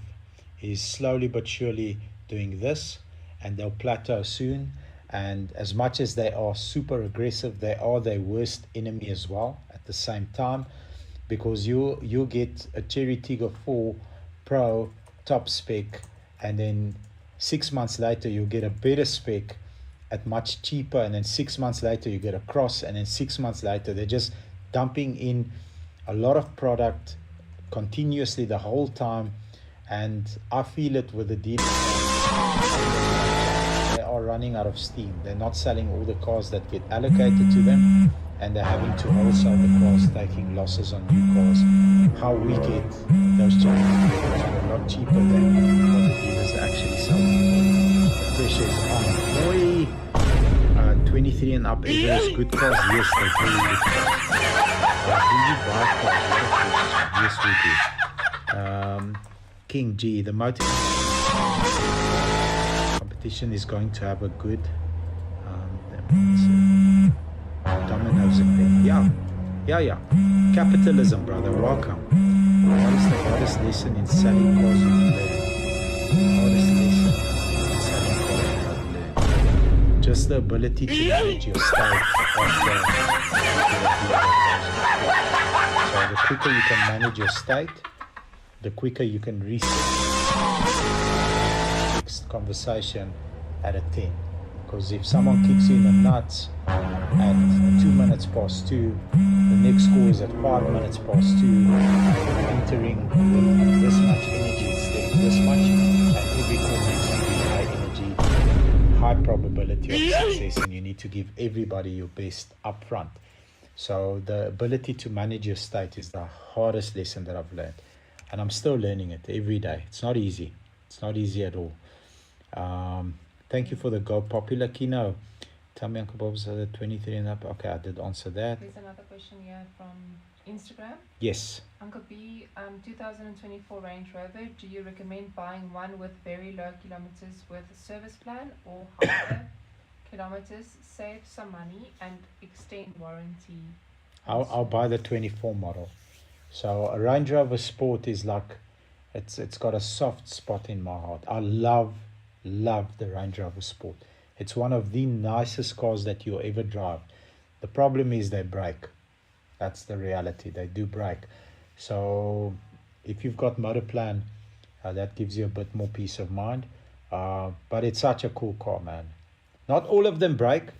Speaker 1: is slowly but surely doing this, and they'll plateau soon. And as much as they are super aggressive, they are their worst enemy as well at the same time, because you get a Cherry Tigger 4 Pro top spec, and then 6 months later you get a better spec at much cheaper, and then 6 months later you get a Cross, and then 6 months later they're just dumping in a lot of product continuously the whole time. And I feel it with the dealers. They are running out of steam. They're not selling all the cars that get allocated to them, and they're having to wholesale the cars, taking losses on new cars. How we get those Chinese vehicles are a lot cheaper than what the dealers actually sell. The pressure is on. Boy, 23 and up is good cars. Yes, they're very good cars. Do you buy cars? Yes, we do. King G, the motor competition is going to have a good dominoes effect. Yeah. Capitalism, brother. Welcome. What is the hardest lesson in selling cars you've learned? Hardest lesson in selling cars you've learned. Just the ability to manage your state So the quicker you can manage your state, the quicker you can reset next conversation at a 10. Because if someone kicks you in the nuts at 2 minutes past 2, the next score is at 5 minutes past 2, you're entering with this much energy instead of this much, and every call needs to be high energy, high probability of success, and you need to give everybody your best up front. So the ability to manage your state is the hardest lesson that I've learned. And I'm still learning it every day. It's not easy. It's not easy at all. Thank you for the Go Popular Kino. Tell me, Uncle Bob's 23 and up. Okay, I did answer that.
Speaker 3: There's another question here from Instagram.
Speaker 1: Yes.
Speaker 3: Uncle B, 2024 Range Rover, do you recommend buying one with very low kilometers with a service plan, or higher kilometers, save some money and extend warranty?
Speaker 1: I'll buy the 24 model. So a Range Rover Sport is like, it's got a soft spot in my heart. I love the Range Rover Sport. It's one of the nicest cars that you'll ever drive. The problem is they break. That's the reality. They do break. So if you've got motor plan, that gives you a bit more peace of mind. But it's such a cool car, man. Not all of them break,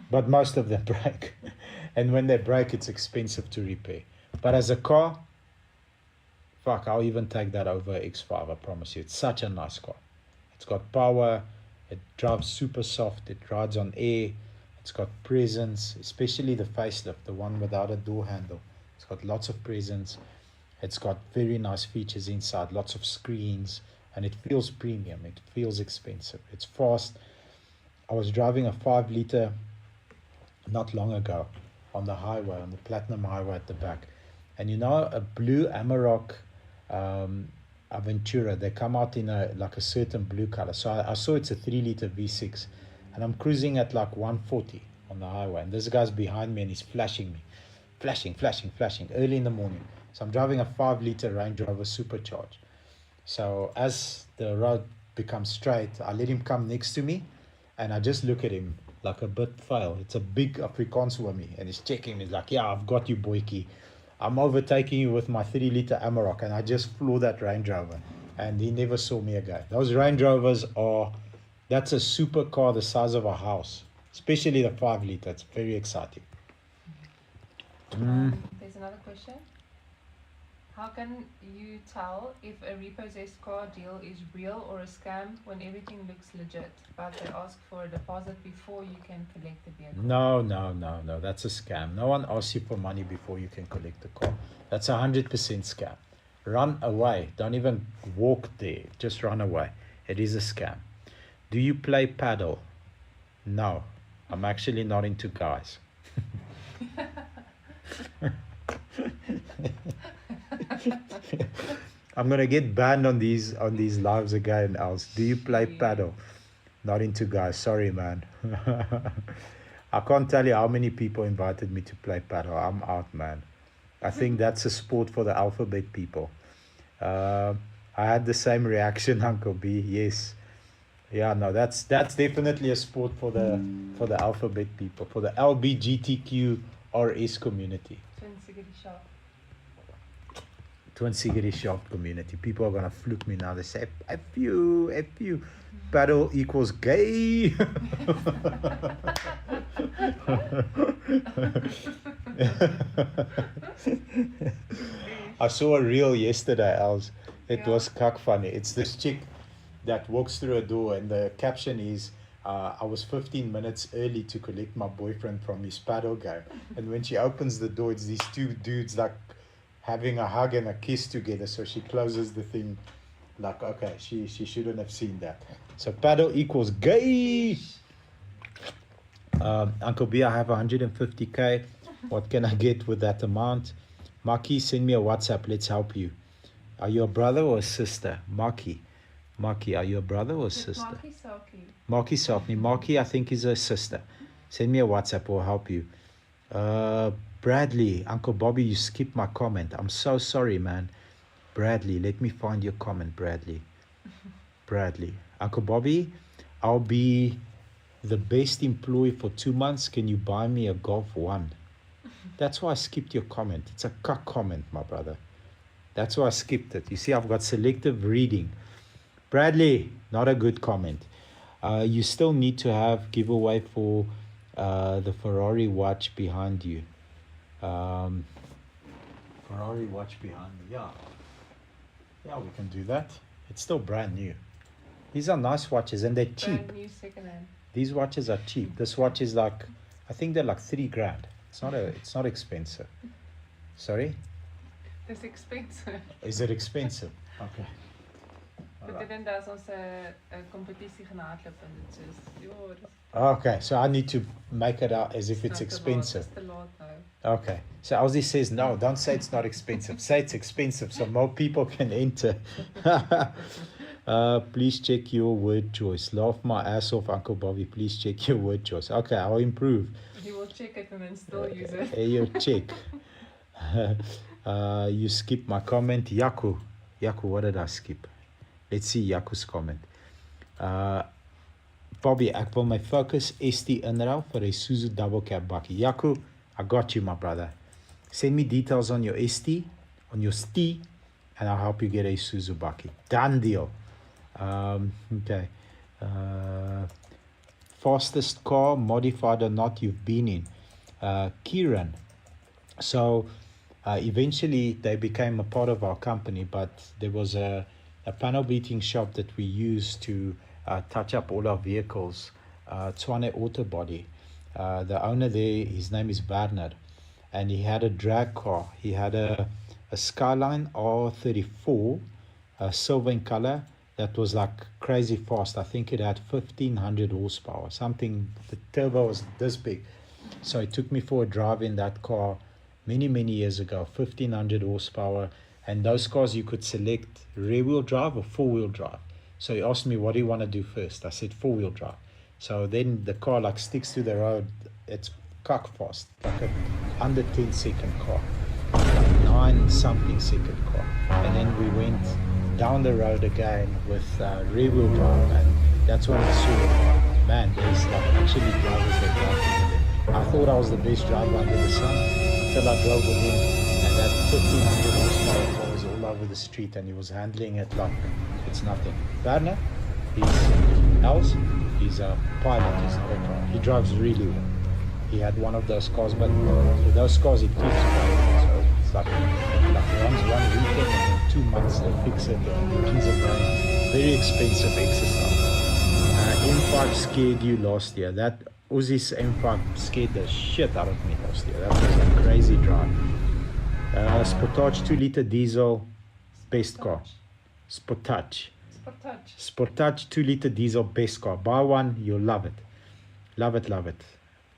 Speaker 1: but most of them break. And when they break, it's expensive to repair. But as a car, fuck, I'll even take that over X5, I promise you. It's such a nice car. It's got power, it drives super soft, it rides on air, It's got presence, especially the facelift, the one without a door handle. It's got lots of presence. It's got very nice features inside, lots of screens, and it feels premium. It feels expensive. It's fast. I was driving a 5 liter not long ago on the highway, on the Platinum Highway at the back. And you know, a blue Amarok Aventura, they come out in a certain blue color. So I saw it's a 3 liter V6, and I'm cruising at like 140 on the highway. And this guy's behind me and he's flashing me. Flashing, early in the morning. So I'm driving a 5 liter Range Rover Supercharged. So as the road becomes straight, I let him come next to me, and I just look at him like a bit fail. It's a big Afrikaans with me, and he's checking me. He's like, yeah, I've got you, boyki. I'm overtaking you with my 3 liter Amarok, and I just flew that Range Rover, and he never saw me again. Those Range Rovers that's a supercar the size of a house, especially the 5 liter. It's very exciting.
Speaker 3: There's another question. How can you tell if a repossessed car deal is real or a scam when everything looks legit, but they ask for a deposit before you can collect the vehicle?
Speaker 1: No, that's a scam. No one asks you for money before you can collect the car. That's 100% scam. Run away. Don't even walk there. Just run away. It is a scam. Do you play paddle? No, I'm actually not into guys. I'm gonna get banned on these lives again, else. Do you play paddle? Not into guys. Sorry, man. I can't tell you how many people invited me to play paddle. I'm out, man. I think that's a sport for the alphabet people. I had the same reaction, Uncle B. Yes. Yeah, no, that's definitely a sport for the alphabet people, for the LBGTQ RS community. Twin Sigurd Shop community. People are gonna fluke me now. They say, F you. Paddle equals gay. I saw a reel yesterday, Els. It was cuck funny. It's this chick that walks through a door, and the caption is, I was 15 minutes early to collect my boyfriend from his paddle game. And when she opens the door, it's these two dudes like having a hug and a kiss together. So she closes the thing like, okay, she shouldn't have seen that. So paddle equals gay. Uncle B, I have 150K. What can I get with that amount? Maki, send me a WhatsApp. Let's help you. Are you a brother or a sister? Maki, are you a brother or a sister? Maki Salkney. Maki, I think, is a sister. Send me a WhatsApp. We'll help you. Bradley, Uncle Bobby, you skipped my comment. I'm so sorry, man. Bradley, let me find your comment, Bradley. Uncle Bobby, I'll be the best employee for 2 months. Can you buy me a Golf 1? That's why I skipped your comment. It's a cuck comment, my brother. That's why I skipped it. You see, I've got selective reading. Bradley, not a good comment. You still need to have giveaway for the Ferrari watch behind you. Ferrari watch behind me. Yeah, we can do that. It's still brand new. These are nice watches, and they're cheap.
Speaker 3: Brand new secondhand.
Speaker 1: These watches are cheap. This watch is like, I think they're like $3,000. It's not expensive. Sorry?
Speaker 3: It's expensive.
Speaker 1: Is it expensive? Okay.
Speaker 3: But then there's also a competitie gaan hardloop en it's just,
Speaker 1: Okay, so I need to make it out as if it's expensive.
Speaker 3: It's a lot now.
Speaker 1: Okay, so Ozzy says no, don't say it's not expensive. Say it's expensive so more people can enter. Please check your word choice. Laugh my ass off, Uncle Bobby. Please check your word choice. Okay, I'll improve.
Speaker 3: He will check it and then still use it.
Speaker 1: You check. You skip my comment. Yaku, what did I skip? Let's see Yaku's comment. Bobby, ek wil my Focus ST inruil vir 'n Isuzu double cab bakkie. Yaku, I got you, my brother. Send me details on your ST, on your ST, and I'll help you get a Isuzu bakkie. Done deal. Okay. Fastest car, modified or not, you've been in. Kieran. So eventually they became a part of our company, but there was a panel beating shop that we used to touch up all our vehicles, Tshwane Auto Body. The owner there, his name is Bernard, and he had a drag car. He had a Skyline R34, silver in color, that was like crazy fast. I think it had 1500 horsepower, something. The turbo was this big. So he took me for a drive in that car many years ago, 1500 horsepower. And those cars you could select rear wheel drive or four wheel drive. So he asked me, what do you want to do first? I said 4-wheel drive. So then the car like sticks to the road. It's cock fast, like a under 10-second car, like 9 something second car. And then we went down the road again with rear wheel drive, and that's when I saw, man, there's like actually drivers that drive together. I thought I was the best driver under the sun until I drove with him, and that 1500 horsepower car was all over the street, and he was handling it like it's nothing. Werner, he's a pilot, he's not a driver. He drives really well. He had one of those cars, but with those cars it keeps going. So it's like runs one weekend and in 2 months they fix it. The engines are going. Very expensive exercise. M5 scared you last year. That Uzi's M5 scared the shit out of me last year. That was a crazy drive. Sportage 2-liter diesel, best car. Sportage 2-liter diesel, best car. Buy one, you'll love it. Love it.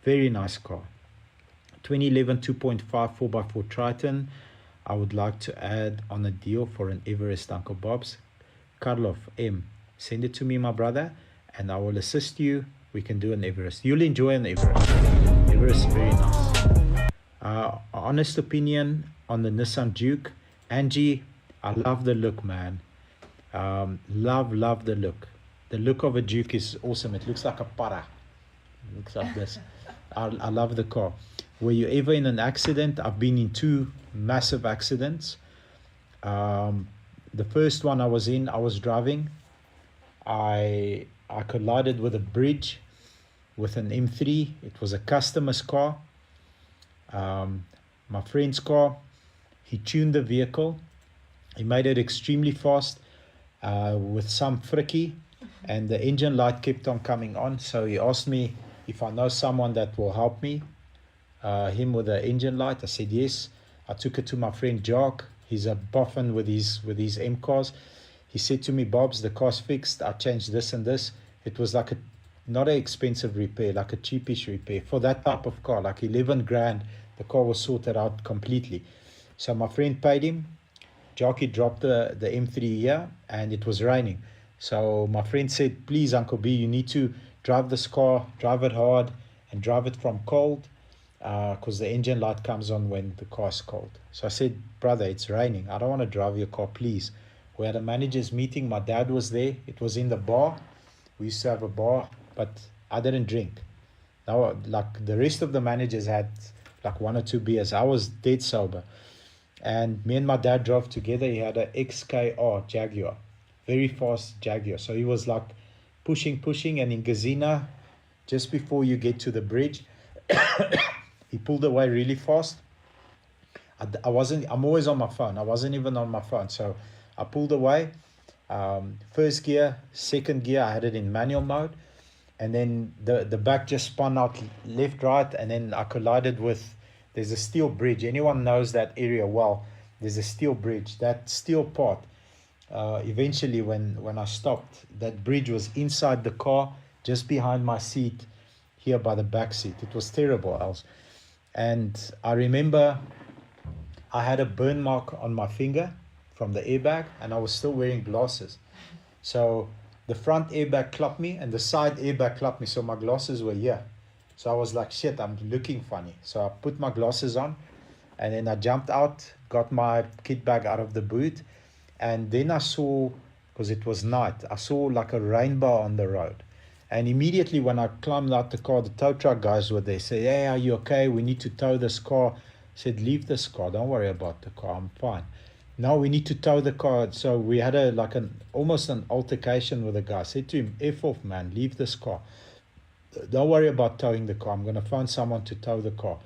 Speaker 1: Very nice car. 2011 2.5 4x4 Triton. I would like to add on a deal for an Everest, Uncle Bob's. Karloff M. Send it to me, my brother, and I will assist you. We can do an Everest. You'll enjoy an Everest. Everest is very nice. Honest opinion on the Nissan Juke. Angie, I love the look, man. Love the look. The look of a Juke is awesome. It looks like a para. It looks like this. I love the car. Were you ever in an accident? I've been in 2 massive accidents. The first one I was in, I was driving. I collided with a bridge with an M3. It was a customer's car. My friend's car. He tuned the vehicle. He made it extremely fast with some fricky, and the engine light kept on coming on. So he asked me if I know someone that will help me, him with the engine light. I said yes. I took it to my friend Jock. He's a boffin with his M cars. He said to me, Bob's, the car's fixed. I changed this and this. It was like not an expensive repair, like a cheapish repair for that type of car, like 11 grand. The car was sorted out completely. So my friend paid him. Jockey dropped the M3 here, and it was raining. So my friend said, please, Uncle B, you need to drive this car, drive it hard, and drive it from cold, because the engine light comes on when the car's cold. So I said, brother, it's raining. I don't want to drive your car, please. We had a manager's meeting. My dad was there. It was in the bar. We used to have a bar, but I didn't drink. Now, like the rest of the managers had like 1 or 2 beers. I was dead sober. And me and my dad drove together. He had an XKR Jaguar, very fast Jaguar. So he was like pushing, and in Gazina, just before you get to the bridge, he pulled away really fast. I'm always on my phone. I wasn't even on my phone. So I pulled away. First gear, second gear, I had it in manual mode. And then the back just spun out left, right. And then I collided with, there's a steel bridge. Anyone knows that area well. There's a steel bridge. That steel part, eventually when I stopped, that bridge was inside the car, just behind my seat, here by the back seat. It was terrible, else. And I remember I had a burn mark on my finger from the airbag, and I was still wearing glasses. So the front airbag clapped me, and the side airbag clapped me, so my glasses were here. So I was like, shit, I'm looking funny. So I put my glasses on, and then I jumped out, got my kit bag out of the boot, and then I saw, because it was night, I saw like a rainbow on the road. And immediately when I climbed out the car, the tow truck guys were there, say, hey, are you okay? We need to tow this car. I said, leave this car, don't worry about the car, I'm fine. Now we need to tow the car. So we had almost an altercation with the guy. I said to him, F off, man, leave this car. Don't worry about towing the car. I'm going to find someone to tow the car.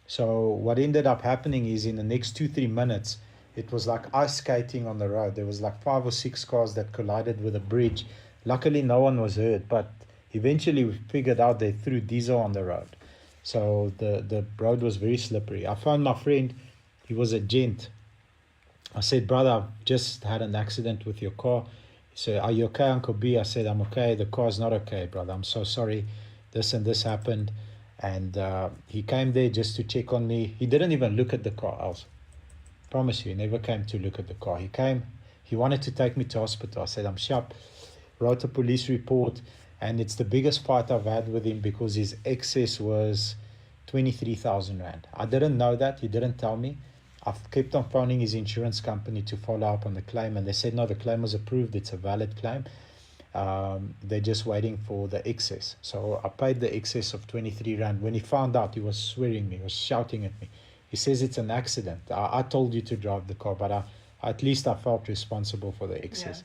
Speaker 1: So what ended up happening is in the next 2-3 minutes, it was like ice skating on the road. There was like 5 or 6 cars that collided with a bridge. Luckily, no one was hurt, but eventually we figured out they threw diesel on the road. So the road was very slippery. I found my friend, he was a gent. I said, brother, I've just had an accident with your car. He said, are you okay, Uncle B? I said, I'm okay. The car's not okay, brother. I'm so sorry. This and this happened. And he came there just to check on me. He didn't even look at the car. I promise you, he never came to look at the car. He came, he wanted to take me to hospital. I said, I'm sharp. Wrote a police report. And it's the biggest fight I've had with him because his excess was 23,000 Rand. I didn't know that. He didn't tell me. I've kept on phoning his insurance company to follow up on the claim, and they said, no, the claim was approved. It's a valid claim. They're just waiting for the excess. So I paid the excess of 23 Rand. When he found out, he was swearing me, he was shouting at me. He says it's an accident. I told you to drive the car, but at least I felt responsible for the excess.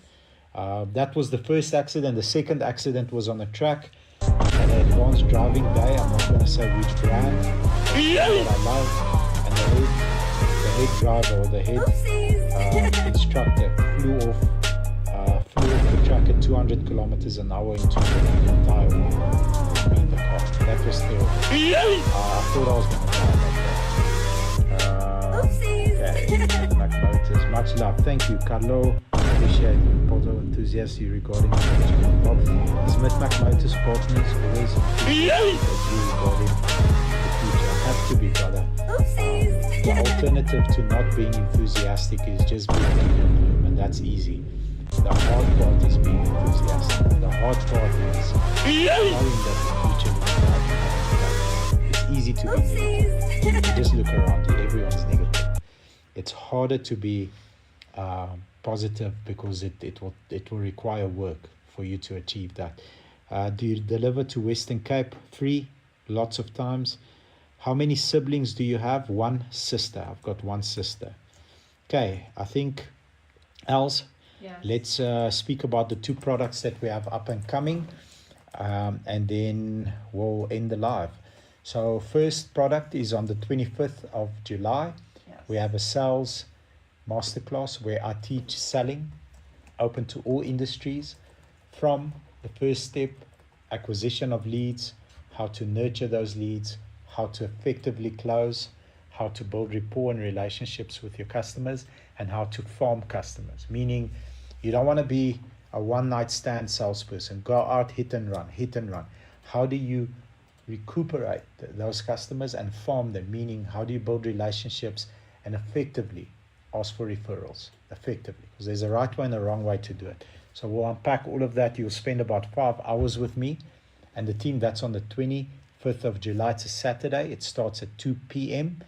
Speaker 3: Yes.
Speaker 1: That was the first accident. The second accident was on a track at an advanced driving day. I'm not going to say which brand, but I love. And the head driver or the head instructor flew off the track at 200 kilometers an hour into the entire wall with me in the car. That was terrible. I thought I was going to die like that. Okay, Mac Motors, much love. Thank you, Carlo. Appreciate Porto enthusiasm regarding Bob. Smith Mac Motors partners always regarding the future. Have to be, brother. The alternative to not being enthusiastic is just being doom and gloom, and that's easy. The hard part is being enthusiastic. The hard part is knowing that the future looks bright and it's easy to be negative. You just look around you, everyone's negative. It's harder to be positive because it will require work for you to achieve that. Do you deliver to Western Cape free? Lots of times. How many siblings do you have? One sister. I've got one sister. Okay, I think, Els,
Speaker 3: Yes.
Speaker 1: let's speak about the two products that we have up and coming, and then we'll end the live. So first product is on the 25th of July.
Speaker 3: Yes.
Speaker 1: We have a sales masterclass where I teach selling, open to all industries, from the first step, acquisition of leads, how to nurture those leads, how to effectively close, how to build rapport and relationships with your customers, and how to farm customers. Meaning, you don't want to be a one-night stand salesperson. Go out, hit and run, hit and run. How do you recuperate those customers and farm them? Meaning, how do you build relationships and effectively ask for referrals? Effectively, because there's a right way and a wrong way to do it. So we'll unpack all of that. You'll spend about 5 hours with me and the team. That's on the 25th of July. It's a Saturday. It starts at 2 p.m.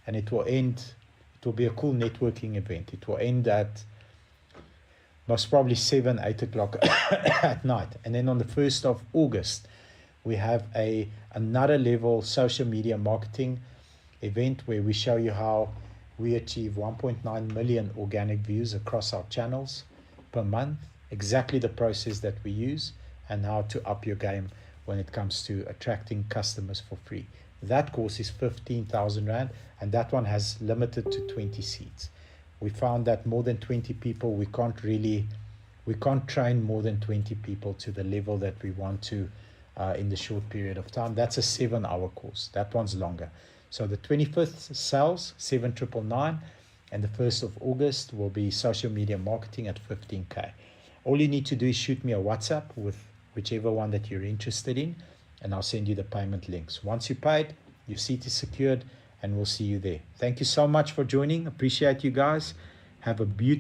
Speaker 1: and it will end. It will be a cool networking event. It will end at most probably 7, 8 o'clock at night. And then on the 1st of August, we have another level social media marketing event where we show you how we achieve 1.9 million organic views across our channels per month, exactly the process that we use, and how to up your game when it comes to attracting customers for free. That course is 15,000 Rand, and that one has limited to 20 seats. We found that more than 20 people, we can't train more than 20 people to the level that we want to in the short period of time. That's a 7-hour course. That one's longer. So the 25th sales, 7,999, and the 1st of August will be social media marketing at 15K. All you need to do is shoot me a WhatsApp with whichever one that you're interested in, and I'll send you the payment links. Once you paid, your seat is secured, and we'll see you there. Thank you so much for joining. Appreciate you guys. Have a beautiful